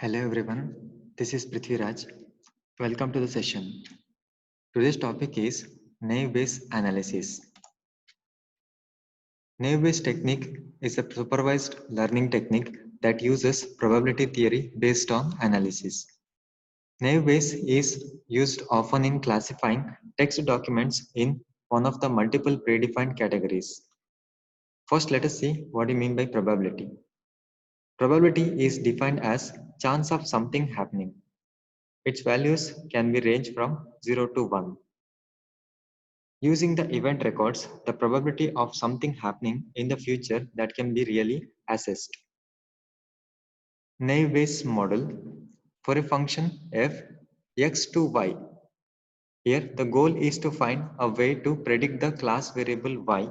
Hello everyone, this is Prithviraj. Welcome to the session. Today's topic is naive-Bayes analysis. Naive-Bayes technique is a supervised learning technique that uses probability theory based on analysis. Naive-Bayes is used often in classifying text documents in one of the multiple predefined categories. First, let us see what we mean by probability. Probability is defined as chance of something happening. Its values can be range from 0 to 1. Using the event records, the probability of something happening in the future that can be really assessed. Naive-Bayes model for a function f x to y. Here the goal is to find a way to predict the class variable y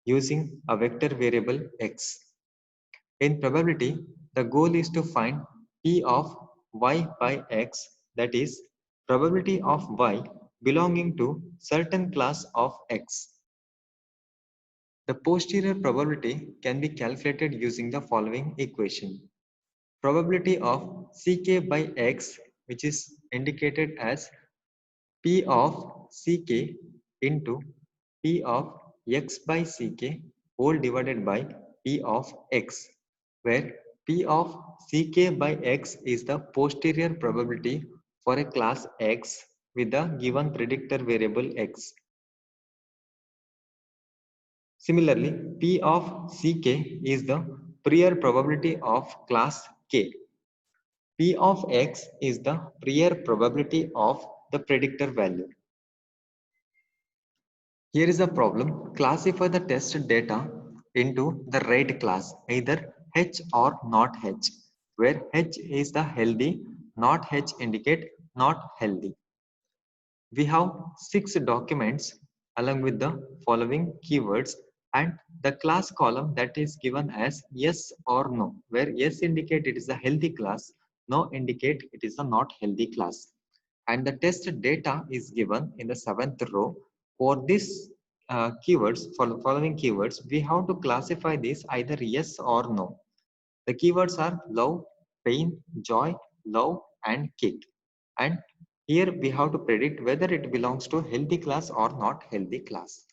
using a vector variable x. In probability, the goal is to find p of y by x, that is, probability of y belonging to certain class of x. The posterior probability can be calculated using the following equation. Probability of ck by x, which is indicated as p of ck into p of x by ck whole divided by p of x, where p of ck by x is the posterior probability for a class x with the given predictor variable x. Similarly, P of Ck is the prior probability of class K. P of X is the prior probability of the predictor value. Here is a problem. Classify the test data into the right class, either H or not H, where H is the healthy, not H indicate not healthy. We have 6 documents along with the following keywords and the class column that is given as yes or no, where yes indicate it is a healthy class, no indicate it is a not healthy class. And the test data is given in the 7th row. For this keywords, for the following keywords, we have to classify this either yes or no. The keywords are love, pain, joy, love and kick. And here we have to predict whether it belongs to healthy class or not healthy class.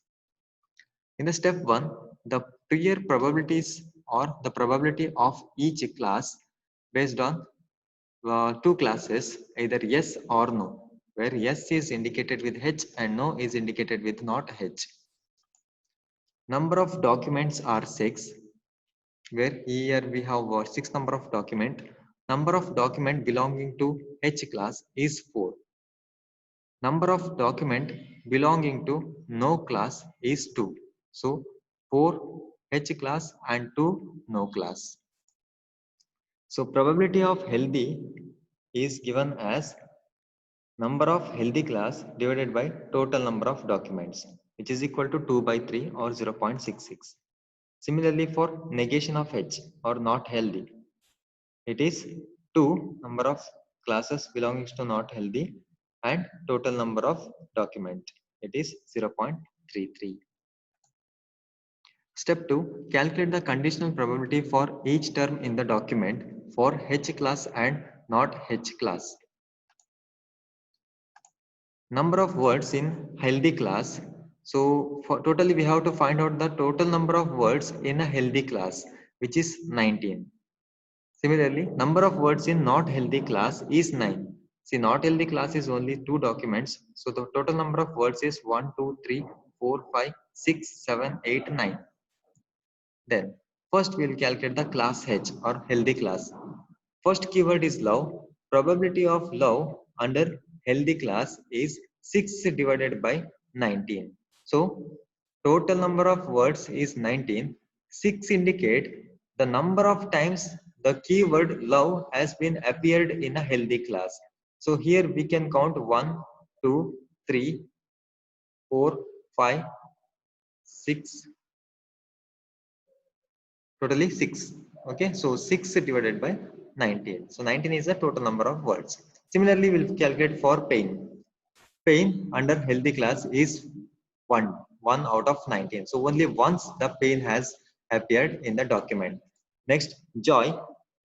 In the step 1, the prior probabilities or the probability of each class based on 2 classes, either yes or no, where yes is indicated with H and no is indicated with not H. Number of documents are 6, where here we have 6 number of document. Number of document belonging to H class is 4. Number of document belonging to no class is 2. So 4 H class and 2 no class. So probability of healthy is given as number of healthy class divided by total number of documents, which is equal to 2 by 3 or 0.66. Similarly, for negation of H or not healthy, it is 2 number of classes belonging to not healthy and total number of document, it is 0.33. Step 2. Calculate the conditional probability for each term in the document for H class and not H class. Number of words in healthy class. So for totally we have to find out the total number of words in a healthy class, which is 19. Similarly, number of words in not healthy class is 9. See, not healthy class is only 2 documents. So the total number of words is 1, 2, 3, 4, 5, 6, 7, 8, 9. Then first we will calculate the class H or healthy class. First keyword is love. Probability of love under healthy class is 6 divided by 19. So total number of words is 19. 6 indicate the number of times the keyword love has been appeared in a healthy class. So here we can count 1, 2, 3, 4, 5, 6, totally 6. Okay, so 6 divided by 19. So 19 is the total number of words. Similarly, we'll calculate for pain. Pain under healthy class is 1 out of 19. So only once the pain has appeared in the document. Next, joy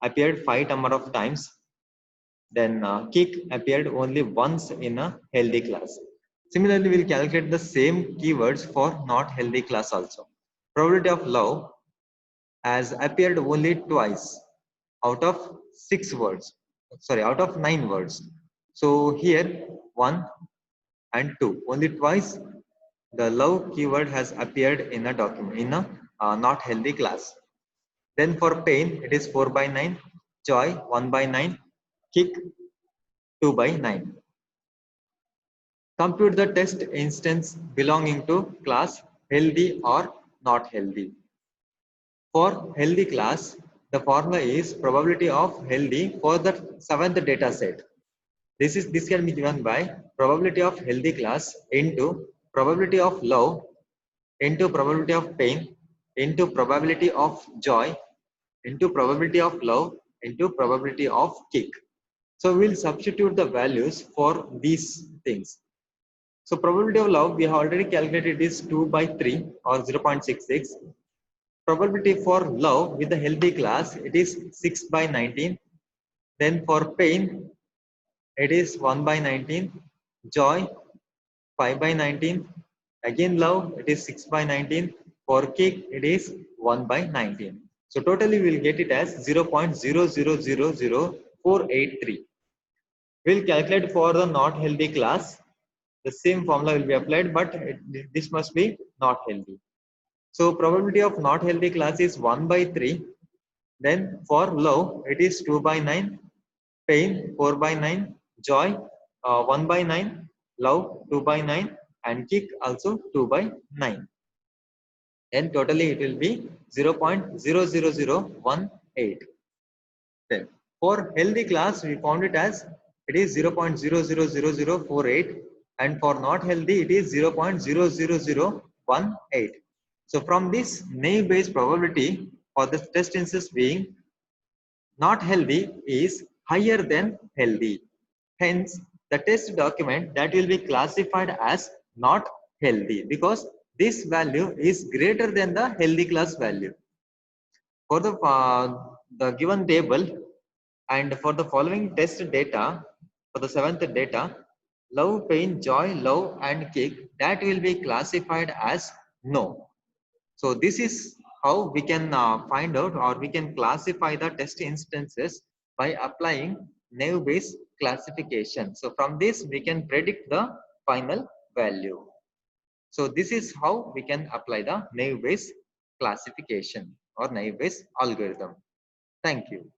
appeared 5 number of times Then kick appeared only once in a healthy class. Similarly, we'll calculate the same keywords for not healthy class also. Probability of love has appeared only twice out of 6 words. Sorry, out of 9 words. So here 1 and 2. Only twice the love keyword has appeared in a document in a not healthy class. Then for pain, it is 4 by 9, joy 1 by 9, kick 2 by 9. Compute the test instance belonging to class healthy or not healthy. For healthy class, the formula is probability of healthy for the 7th data set. This can be given by probability of healthy class into probability of love into probability of pain into probability of joy into probability of love into probability of kick. So we'll substitute the values for these things. So probability of love we have already calculated is 2 by 3 or 0.66. Probability for love with the healthy class it is 6 by 19. Then for pain it is 1 by 19. Joy 5 by 19. Again love it is 6 by 19. For kick it is 1 by 19. So totally we'll get it as 0.0000483. We'll calculate for the not healthy class. The same formula will be applied, but this must be not healthy. So probability of not healthy class is 1 by 3. Then for love, it is 2 by 9. Pain 4 by 9. Joy 1 by 9. Love 2 by 9. And kick also 2 by 9. Then totally it will be 0.00018. Then for healthy class, we found it as it is 0.00048, and for not healthy, it is 0.00018. So from this naive Bayes probability for the test instance being not healthy is higher than healthy. Hence, the test document that will be classified as not healthy because this value is greater than the healthy class value. For the given table and for the following test data, for the 7th data, love, pain, joy, love and kick that will be classified as no. So this is how we can find out or we can classify the test instances by applying naive Bayes classification. So from this we can predict the final value. So this is how we can apply the naive Bayes classification or naive Bayes algorithm. Thank you.